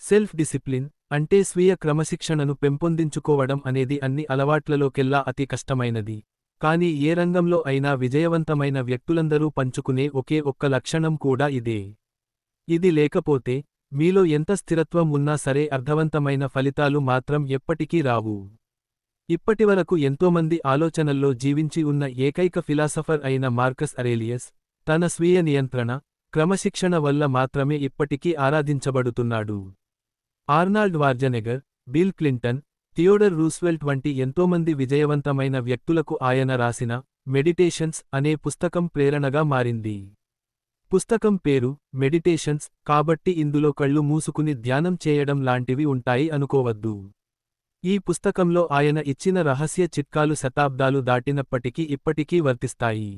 Self discipline అంటే స్వీయ క్రమశిక్షణను పెంపొందించుకోవడం అనేది అన్ని అలవాట్లలోకెల్లా అతి కష్టమైనది. కానీ ఏ రంగంలో అయినా విజయవంతమైన వ్యక్తులందరూ పంచుకునే ఒకే ఒక్క లక్షణం కూడా ఇదే. ఇది లేకపోతే మీలో ఎంత స్థిరత్వం ఉన్నా సరే అర్థవంతమైన ఫలితాలు మాత్రం ఎప్పటికీ రావు. ఇప్పటివరకు ఎంతోమంది ఆలోచనల్లో జీవించి ఉన్న ఏకైక ఫిలాసఫర్ అయిన మార్కస్ అరేలియస్ తన స్వీయ నియంత్రణ, క్రమశిక్షణ వల్ల మాత్రమే ఇప్పటికీ ఆరాధించబడుతున్నాడు. Arnold Schwarzenegger, Bill Clinton, Theodore Roosevelt వంటి ఎంతోమంది విజయవంతమైన వ్యక్తులకు ఆయన రాసిన మెడిటేషన్స్ అనే పుస్తకం ప్రేరణగా మారింది. పుస్తకం పేరు మెడిటేషన్స్ కాబట్టి ఇందులో కళ్ళు మూసుకుని ధ్యానం చేయడం లాంటివి ఉంటాయి అనుకోవద్దు. ఈ పుస్తకంలో ఆయన ఇచ్చిన రహస్య చిట్కాలు శతాబ్దాలు దాటినప్పటికీ ఇప్పటికీ వర్తిస్తాయి.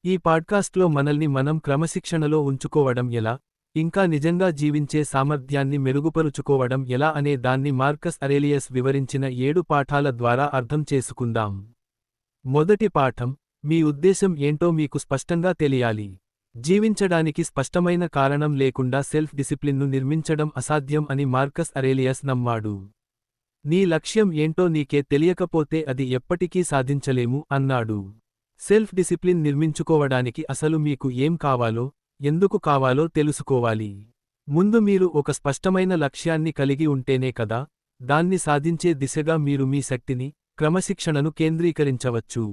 ఈ పాడ్కాస్ట్లో మనల్ని మనం క్రమశిక్షణలో ఉంచుకోవడం ఎలా, ఇంకా నిజంగా జీవించే సామర్థ్యాన్ని మెరుగుపరుచుకోవడం ఎలా అనే దాన్ని మార్కస్ అరేలియస్ వివరించిన 7 పాఠాల ద్వారా అర్థం చేసుకుందాం. మొదటి పాఠం, మీ ఉద్దేశం ఏంటో మీకు స్పష్టంగా తెలియాలి. జీవించడానికి స్పష్టమైన కారణం లేకుండా సెల్ఫ్ డిసిప్లిన్ను నిర్మించడం అసాధ్యం అని మార్కస్ అరేలియస్ నమ్మాడు. నీ లక్ష్యం ఏంటో నీకే తెలియకపోతే అది ఎప్పటికీ సాధించలేము అన్నాడు. సెల్ఫ్ డిసిప్లిన్ నిర్మించుకోవడానికి అసలు మీకు ఏం కావాలో, ఎందుకు కావాలో తెలుసుకోవాలి. ముందు మీరు ఒక స్పష్టమైన లక్ష్యాన్ని కలిగి ఉంటేనే కదా దాన్ని సాధించే దిశగా మీరు మీ శక్తిని, క్రమశిక్షణను కేంద్రీకరించవచ్చు.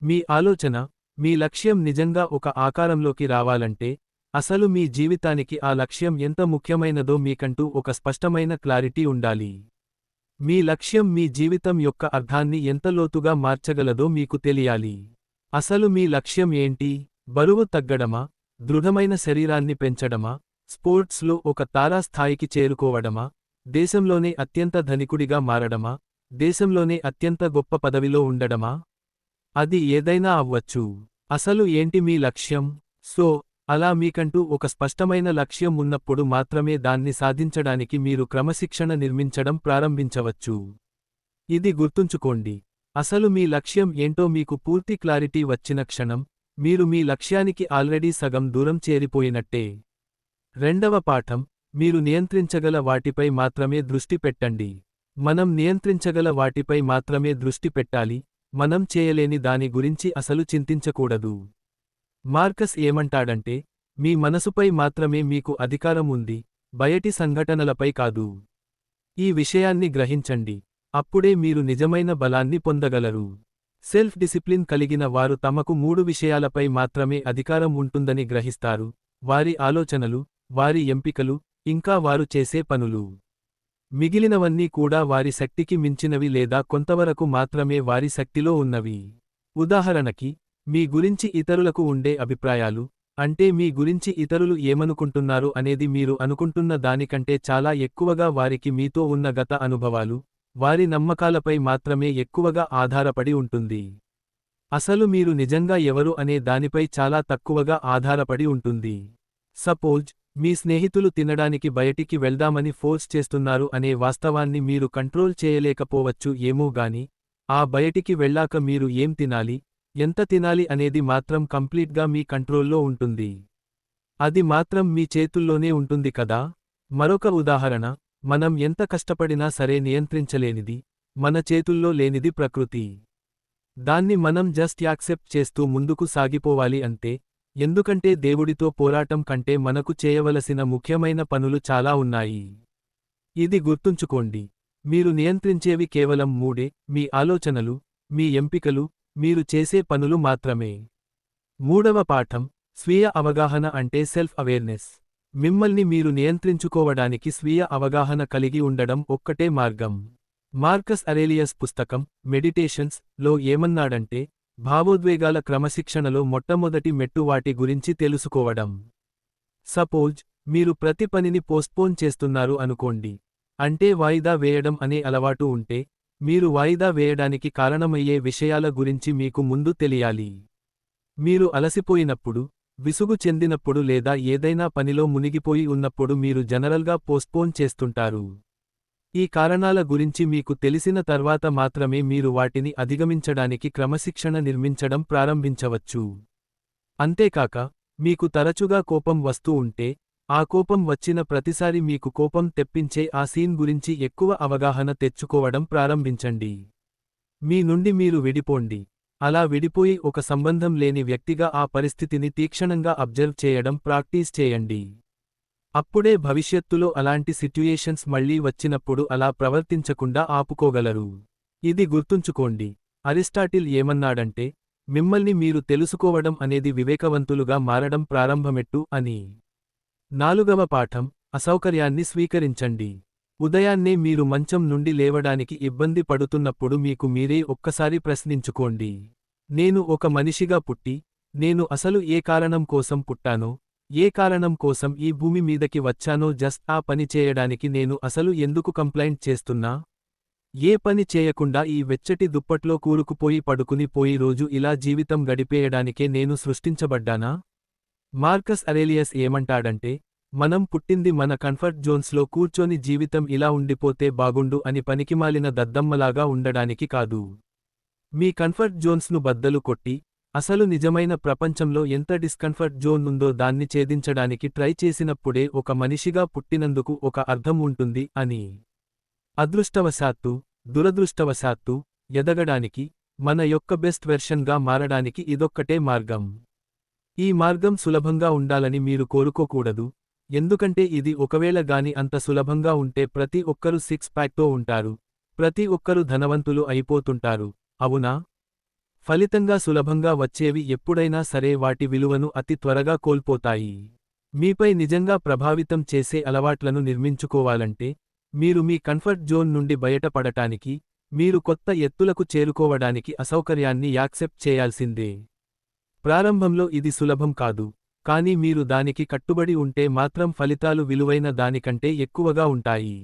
మీ ఆలోచన, మీ లక్ష్యం నిజంగా ఒక ఆకారంలోకి రావాలంటే అసలు మీ జీవితానికి ఆ లక్ష్యం ఎంత ముఖ్యమైనదో మీకంటూ ఒక స్పష్టమైన క్లారిటీ ఉండాలి. మీ లక్ష్యం మీ జీవితం యొక్క అర్థాన్ని ఎంత లోతుగా మార్చగలదో మీకు తెలియాలి. అసలు మీ లక్ష్యం ఏంటి? బరువు తగ్గడమా, దృఢమైన శరీరాన్ని పెంచడమా, స్పోర్ట్స్లో ఒక తారాస్థాయికి చేరుకోవడమా, దేశంలోనే అత్యంత ధనికుడిగా మారడమా, దేశంలోనే అత్యంత గొప్ప పదవిలో ఉండడమా? అది ఏదైనా అవ్వచ్చు. అసలు ఏంటి మీ లక్ష్యం? అలా మీకంటూ ఒక స్పష్టమైన లక్ష్యం ఉన్నప్పుడు మాత్రమే దాన్ని సాధించడానికి మీరు క్రమశిక్షణ నిర్మించడం ప్రారంభించవచ్చు. ఇది గుర్తుంచుకోండి. అసలు మీ లక్ష్యం ఏంటో మీకు పూర్తి క్లారిటీ వచ్చిన క్షణం మీరు మీ లక్ష్యానికి ఆల్రెడీ సగం దూరం చేరిపోయినట్టే. రెండవ పాఠం, మీరు నియంత్రించగల వాటిపై మాత్రమే దృష్టి పెట్టండి. మనం నియంత్రించగల వాటిపై మాత్రమే దృష్టి పెట్టాలి, మనం చేయలేని దాని గురించి అసలు చింతించకూడదు. మార్కస్ ఏమంటాడంటే, మీ మనసుపై మాత్రమే మీకు అధికారం ఉంది, బయటి సంఘటనలపై కాదు. ఈ విషయాన్ని గ్రహించండి. అప్పుడే మీరు నిజమైన బలాన్ని పొందగలరు. సెల్ఫ్ డిసిప్లిన్ కలిగిన వారు తమకు 3 విషయాలపై మాత్రమే అధికారం ఉంటుందని గ్రహిస్తారు: వారి ఆలోచనలు, వారి ఎంపికలు, ఇంకా వారు చేసే పనులు. మిగిలినవన్నీ కూడా వారి శక్తికి మించినవి లేదా కొంతవరకు మాత్రమే వారి శక్తిలో ఉన్నవి. ఉదాహరణకి, మీ గురించి ఇతరులకు ఉండే అభిప్రాయాలు, అంటే మీ గురించి ఇతరులు ఏమనుకుంటున్నారు అనేది మీరు అనుకుంటున్న దానికంటే చాలా ఎక్కువగా వారికి మీతో ఉన్న గత అనుభవాలు, వారి నమ్మకాలపై మాత్రమే ఎక్కువగా ఆధారపడి ఉంటుంది. అసలు మీరు నిజంగా ఎవరు అనే దానిపై చాలా తక్కువగా ఆధారపడి ఉంటుంది. సపోజ్, మీ స్నేహితులు తినడానికి బయటికి వెళ్దామని ఫోర్స్ చేస్తున్నారు అనే వాస్తవాన్ని మీరు కంట్రోల్ చేయలేకపోవచ్చు ఏమో గాని, ఆ బయటికి వెళ్ళాక మీరు ఏం తినాలి, ఎంత తినాలి అనేది మాత్రం కంప్లీట్గా మీ కంట్రోల్లో ఉంటుంది. అది మాత్రం మీ చేతుల్లోనే ఉంటుంది కదా. మరొక ఉదాహరణ, మనం ఎంత కష్టపడినా సరే నియంత్రించలేనిది, మన చేతుల్లో లేనిది ప్రకృతి. దాన్ని మనం జస్ట్ యాక్సెప్ట్ చేస్తూ ముందుకు సాగిపోవాలి అంతే. ఎందుకంటే దేవుడితో పోరాటం కంటే మనకు చేయవలసిన ముఖ్యమైన పనులు చాలా ఉన్నాయి. ఇది గుర్తుంచుకోండి. మీరు నియంత్రించేవి కేవలం 3: మీ ఆలోచనలు, మీ ఎంపికలు, మీరు చేసే పనులు మాత్రమే. మూడవ పాఠం, స్వీయ అవగాహన అంటే సెల్ఫ్ అవేర్నెస్. మిమ్మల్ని మీరు నియంత్రించుకోవడానికి స్వీయ అవగాహన కలిగి ఉండడం ఒక్కటే మార్గం. మార్కస్ అరేలియస్ పుస్తకం మెడిటేషన్స్ లో ఏమన్నాడంటే, భావోద్వేగాల క్రమశిక్షణలో మొట్టమొదటి మెట్టు వాటి గురించి తెలుసుకోవడం. సపోజ్, మీరు ప్రతి పనిని పోస్ట్పోన్ చేస్తున్నారు అనుకోండి. అంటే వాయిదా వేయడం అనే అలవాటు ఉంటే, మీరు వాయిదా వేయడానికి కారణమయ్యే విషయాల గురించి మీకు ముందు తెలియాలి. మీరు అలసిపోయినప్పుడు, విసుగు చెందినప్పుడు లేదా ఏదైనా పనిలో మునిగిపోయి ఉన్నప్పుడు మీరు జనరల్గా పోస్ట్పోన్ చేస్తుంటారు. ఈ కారణాల గురించి మీకు తెలిసిన తర్వాత మాత్రమే మీరు వాటిని అధిగమించడానికి క్రమశిక్షణ నిర్మించడం ప్రారంభించవచ్చు. అంతేకాక, మీకు తరచుగా కోపం వస్తూ ఉంటే, ఆ కోపం వచ్చిన ప్రతిసారి మీకు కోపం తెప్పించే ఆ సీన్ గురించి ఎక్కువ అవగాహన తెచ్చుకోవడం ప్రారంభించండి. మీ నుండి మీరు విడిపోండి. అలా విడిపోయి ఒక సంబంధం లేని వ్యక్తిగా ఆ పరిస్థితిని తీక్షణంగా అబ్జర్వ్ చేయడం ప్రాక్టీస్ చేయండి. అప్పుడే భవిష్యత్తులో అలాంటి సిట్యుయేషన్స్ మళ్లీ వచ్చినప్పుడు అలా ప్రవర్తించకుండా ఆపుకోగలరు. ఇది గుర్తుంచుకోండి. అరిస్టాటిల్ ఏమన్నాడంటే, మిమ్మల్ని మీరు తెలుసుకోవడం అనేది వివేకవంతులుగా మారడం ప్రారంభమెట్టు అని. 4వ పాఠం, అసౌకర్యాన్ని స్వీకరించండి. ఉదయాన్నే మీరు మంచం నుండి లేవడానికి ఇబ్బంది పడుతున్నప్పుడు మీకు మీరే ఒక్కసారి ప్రశ్నించుకోండి. నేను ఒక మనిషిగా పుట్టి, నేను అసలు ఏ కారణం కోసం పుట్టానో, ఏ కారణం కోసం ఈ భూమి మీదకి వచ్చానో జస్ట్ ఆ పని చేయడానికి నేను అసలు ఎందుకు కంప్లైంట్ చేస్తున్నా? ఏ పని చేయకుండా ఈ వెచ్చటి దుప్పట్లో కూరుకుపోయి పడుకుని పోయి రోజు ఇలా జీవితం గడిపేయడానికే నేను సృష్టించబడ్డానా? మార్కస్ అరేలియస్ ఏమంటాడంటే, మనం పుట్టింది మన కంఫర్ట్ జోన్స్లో కూర్చొని జీవితం ఇలా ఉండిపోతే బాగుండు అని పనికిమాలిన దద్దమ్మలాగా ఉండడానికి కాదు. మీ కంఫర్ట్ జోన్స్ను బద్దలు కొట్టి, అసలు నిజమైన ప్రపంచంలో ఎంత డిస్కంఫర్ట్ జోన్ ఉందో దాన్ని ఛేదించడానికి ట్రై చేసినప్పుడే ఒక మనిషిగా పుట్టినందుకు ఒక అర్థం ఉంటుంది అని. అదృష్టవశాత్తు, దురదృష్టవశాత్తు, ఎదగడానికి, మన యొక్క బెస్ట్ వెర్షన్గా మారడానికి ఇదొక్కటే మార్గం. ఈ మార్గం సులభంగా ఉండాలని మీరు కోరుకోకూడదు, ఎందుకంటే ఇది ఒకవేళ గాని అంత సులభంగా ఉంటే ప్రతి ఒక్కరూ సిక్స్ ప్యాక్తో ఉంటారు, ప్రతి ఒక్కరూ ధనవంతులు అయిపోతుంటారు, అవునా? ఫలితంగా సులభంగా వచ్చేవి ఎప్పుడైనా సరే వాటి విలువను అతి త్వరగా కోల్పోతాయి. మీపై నిజంగా ప్రభావితం చేసే అలవాట్లను నిర్మించుకోవాలంటే, మీరు మీ కంఫర్ట్ జోన్ నుండి బయటపడటానికి, మీరు కొత్త ఎత్తులకు చేరుకోవడానికి అసౌకర్యాన్ని యాక్సెప్ట్ చేయాల్సిందే. ప్రారంభంలో ఇది సులభం కాదు, కానీ మీరు దానికి కట్టుబడి ఉంటే మాత్రం ఫలితాలు విలువైన దానికంటే ఎక్కువగా ఉంటాయి.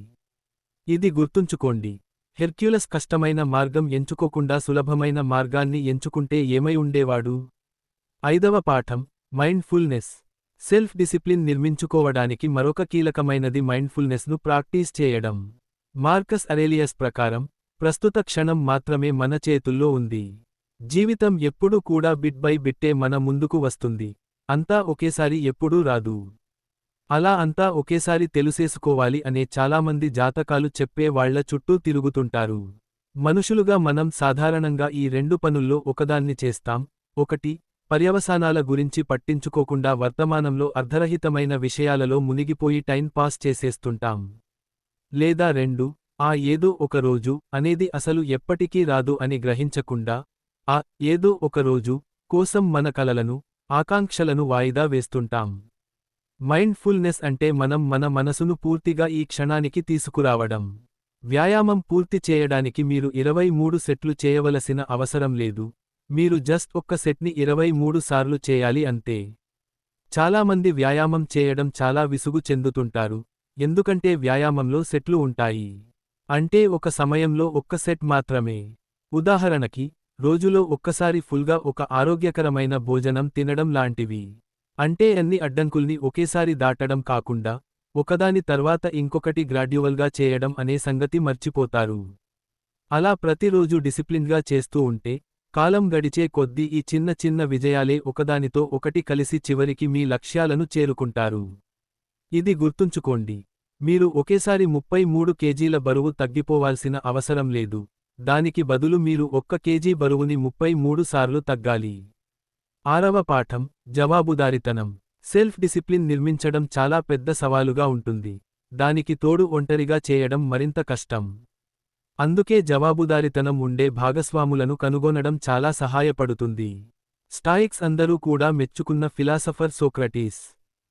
ఇది గుర్తుంచుకోండి. హెర్క్యులస్ కష్టమైన మార్గం ఎంచుకోకుండా సులభమైన మార్గాన్ని ఎంచుకుంటే ఏమై ఉండేవాడు? 5వ పాఠం, మైండ్ఫుల్నెస్. సెల్ఫ్ డిసిప్లిన్ నిర్మించుకోవడానికి మరొక కీలకమైనది మైండ్ఫుల్నెస్ను ప్రాక్టీస్ చేయడం. మార్కస్ అరేలియస్ ప్రకారం, ప్రస్తుత క్షణం మాత్రమే మన చేతుల్లో ఉంది. జీవితం ఎప్పుడూ కూడా బిట్ బై బిట్టే మన ముందుకు వస్తుంది, అంతా ఒకేసారి ఎప్పుడూ రాదు. అలా అంతా ఒకేసారి తెలుసేసుకోవాలి అనే చాలామంది జాతకాలు చెప్పే వాళ్ల చుట్టూ తిరుగుతుంటారు. మనుషులుగా మనం సాధారణంగా ఈ రెండు పనుల్లో ఒకదాన్ని చేస్తాం. 1. పర్యవసానాల గురించి పట్టించుకోకుండా వర్తమానంలో అర్ధరహితమైన విషయాలలో మునిగిపోయి టైం పాస్ చేసేస్తుంటాం. లేదా 2. ఆ ఏదో ఒక రోజు అనేది అసలు ఎప్పటికీ రాదు అని గ్రహించకుండా, ఆ ఏదో ఒక రోజు కోసం మన కలలను, ఆకాంక్షలను వాయిదా వేస్తుంటాం. మైండ్ఫుల్నెస్ అంటే మనం మన మనసును పూర్తిగా ఈ క్షణానికి తీసుకురావడం. వ్యాయామం పూర్తి చేయడానికి మీరు 23 సెట్లు చేయవలసిన అవసరం లేదు, మీరు జస్ట్ ఒక్క సెట్ని 23 సార్లు చేయాలి అంతే. చాలామంది వ్యాయామం చేయడం చాలా విసుగు చెందుతుంటారు, ఎందుకంటే వ్యాయామంలో సెట్లు ఉంటాయి. అంటే ఒక సమయంలో ఒక్క సెట్ మాత్రమే. ఉదాహరణకి, రోజులో ఒక్కసారి ఫుల్గా ఒక ఆరోగ్యకరమైన భోజనం తినడం లాంటివి. అంటే అన్ని అడ్డంకుల్ని ఒకేసారి దాటడం కాకుండా, ఒకదాని తర్వాత ఇంకొకటి గ్రాడ్యువల్గా చేయడం అనే సంగతి మర్చిపోతారు. అలా ప్రతిరోజు డిసిప్లిన్గా చేస్తూ ఉంటే, కాలం గడిచే కొద్దీ ఈ చిన్న చిన్న విజయాలే ఒకదానితో ఒకటి కలిసి చివరికి మీ లక్ష్యాలను చేరుకుంటారు. ఇది గుర్తుంచుకోండి. మీరు ఒకేసారి 33 కేజీల బరువు తగ్గిపోవాల్సిన అవసరం లేదు, దానికి బదులు మీరు 1 కేజీ బరువుని 33 సార్లు తగ్గాలి. 6వ పాఠం, జవాబుదారితనం. సెల్ఫ్ డిసిప్లిన్ నిర్మించడం చాలా పెద్ద సవాలుగా ఉంటుంది, దానికి తోడు ఒంటరిగా చేయడం మరింత కష్టం. అందుకే జవాబుదారితనం ఉండే భాగస్వాములను కనుగొనడం చాలా సహాయపడుతుంది. స్టాయిక్స్ అందరూ కూడా మెచ్చుకున్న ఫిలాసఫర్ సోక్రటీస్.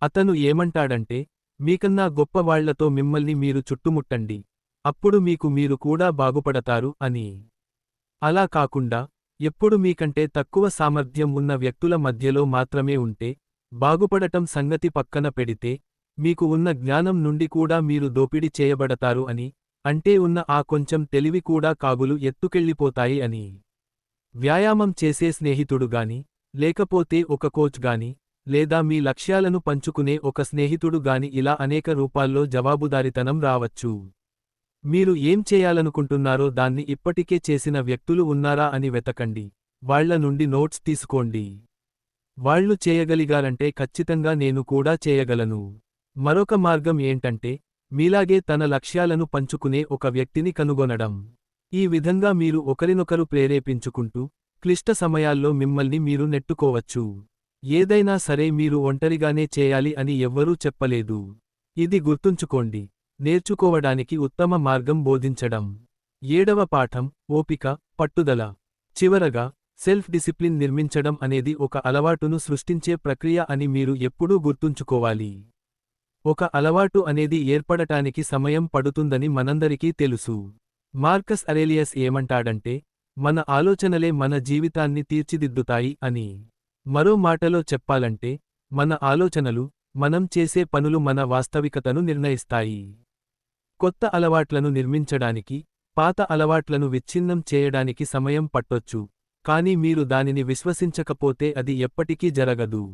అతను ఏమంటాడంటే, మీకన్నా గొప్పవాళ్లతో మిమ్మల్ని మీరు చుట్టుముట్టండి, అప్పుడు మీకు మీరు కూడా బాగుపడతారు అని. అలా కాకుండా, ఎప్పుడు మీకంటే తక్కువ సామర్థ్యం ఉన్న వ్యక్తుల మధ్యలో మాత్రమే ఉంటే, బాగుపడటం సంగతి పక్కన పెడితే, మీకు ఉన్న జ్ఞానం నుండి కూడా మీరు దోపిడీ చేయబడతారు అని, అంటే ఉన్న ఆ కొంచెం తెలివి కూడా కాగులు ఎత్తుకెళ్ళిపోతాయి అని. వ్యాయామం చేసే స్నేహితుడు గాని, లేకపోతే ఒక కోచ్ గాని, లేదా మీ లక్ష్యాలను పంచుకునే ఒక స్నేహితుడు గాని ఇలా అనేక రూపాల్లో జవాబుదారితనం రావచ్చు. మీరు ఏం చేయాలనుకుంటున్నారో దాన్ని ఇప్పటికే చేసిన వ్యక్తులు ఉన్నారా అని వెతకండి, వాళ్ల నుండి నోట్స్ తీసుకోండి. వాళ్ళు చేయగలిగారంటే ఖచ్చితంగా నేను కూడా చేయగలను. మరొక మార్గం ఏంటంటే, మీలాగే తన లక్ష్యాలను పంచుకునే ఒక వ్యక్తిని కనుగొనడం. ఈ విధంగా మీరు ఒకరినొకరు ప్రేరేపించుకుంటూ, క్లిష్ట సమయాల్లో మిమ్మల్ని మీరు నెట్టుకోవచ్చు. ఏదైనా సరే మీరు ఒంటరిగానే చేయాలి అని ఎవ్వరూ చెప్పలేదు. ఇది గుర్తుంచుకోండి. నేర్చుకోవడానికి ఉత్తమ మార్గం బోధించడం. 7వ పాఠం, ఓపిక, పట్టుదల. చివరగా, సెల్ఫ్ డిసిప్లిన్ నిర్మించడం అనేది ఒక అలవాటును సృష్టించే ప్రక్రియ అని మీరు ఎప్పుడూ గుర్తుంచుకోవాలి. ఒక అలవాటు అనేది ఏర్పడటానికి సమయం పడుతుందని మనందరికీ తెలుసు. మార్కస్ అరేలియస్ ఏమంటాడంటే, మన ఆలోచనలే మన జీవితాన్ని తీర్చిదిద్దుతాయి అని. మరో మాటలో చెప్పాలంటే, మన ఆలోచనలు, మనం చేసే పనులు మన వాస్తవికతను నిర్ణయిస్తాయి. కొత్త అలవాట్లను నిర్మించడానికి, పాత అలవాట్లను విచ్ఛిన్నం చేయడానికి సమయం పట్టొచ్చు, కానీ మీరు దానిని విశ్వసించకపోతే అది ఎప్పటికీ జరగదు.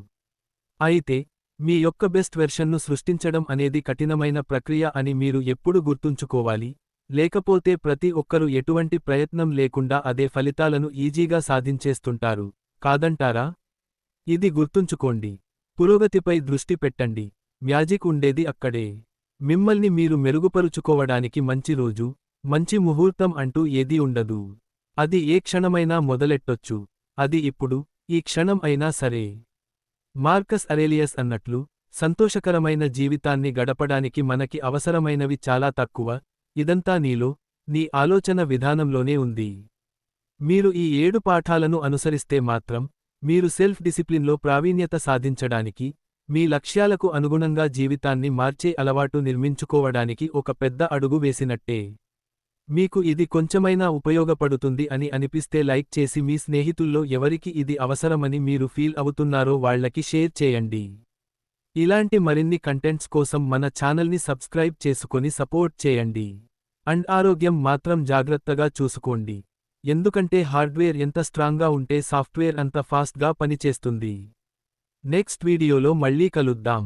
అయితే, మీ యొక్క బెస్ట్ వెర్షన్ను సృష్టించడం అనేది కఠినమైన ప్రక్రియ అని మీరు ఎప్పుడు గుర్తుంచుకోవాలి, లేకపోతే ప్రతి ఒక్కరూ ఎటువంటి ప్రయత్నం లేకుండా అదే ఫలితాలను ఈజీగా సాధించేస్తుంటారు, కాదంటారా? ఇది గుర్తుంచుకోండి. పురోగతిపై దృష్టి పెట్టండి. మ్యాజిక్ ఉండేది అక్కడే. మిమ్మల్ని మీరు మెరుగుపరుచుకోవడానికి మంచి రోజు, మంచి ముహూర్తం అంటూ ఏదీ ఉండదు. అది ఏ క్షణమైనా మొదలెట్టొచ్చు. అది ఇప్పుడు, ఈ క్షణం అయినా సరే. మార్కస్ అరేలియస్ అన్నట్లు, సంతోషకరమైన జీవితాన్ని గడపడానికి మనకి అవసరమైనవి చాలా తక్కువ, ఇదంతా నీలో, నీ ఆలోచన విధానంలోనే ఉంది. మీరు ఈ 7 పాఠాలను అనుసరిస్తే మాత్రం, మీరు సెల్ఫ్ డిసిప్లిన్లో ప్రావీణ్యత సాధించడానికి, మీ లక్ష్యాలకు అనుగుణంగా జీవితాన్ని మార్చే అలవాటు నిర్మించుకోవడానికి ఒక పెద్ద అడుగు వేసినట్టే. మీకు ఇది కొంచెమైనా ఉపయోగపడుతుంది అని అనిపిస్తే లైక్ చేసి మీ స్నేహితుల్లో ఎవరికి ఇది అవసరమని మీరు ఫీల్ అవుతున్నారో వాళ్ళకి షేర్ చేయండి. ఇలాంటి మరిన్ని కంటెంట్స్ కోసం మన ఛానల్ని సబ్స్క్రైబ్ చేసుకొని సపోర్ట్ చేయండి. అండ్ ఆరోగ్యం మాత్రం జాగ్రత్తగా చూసుకోండి. ఎందుకంటే హార్డ్వేర్ ఎంత స్ట్రాంగ్గా ఉంటే సాఫ్ట్వేర్ అంత ఫాస్ట్గా పనిచేస్తుంది. నెక్స్ట్ వీడియోలో మళ్ళీ కలుద్దాం.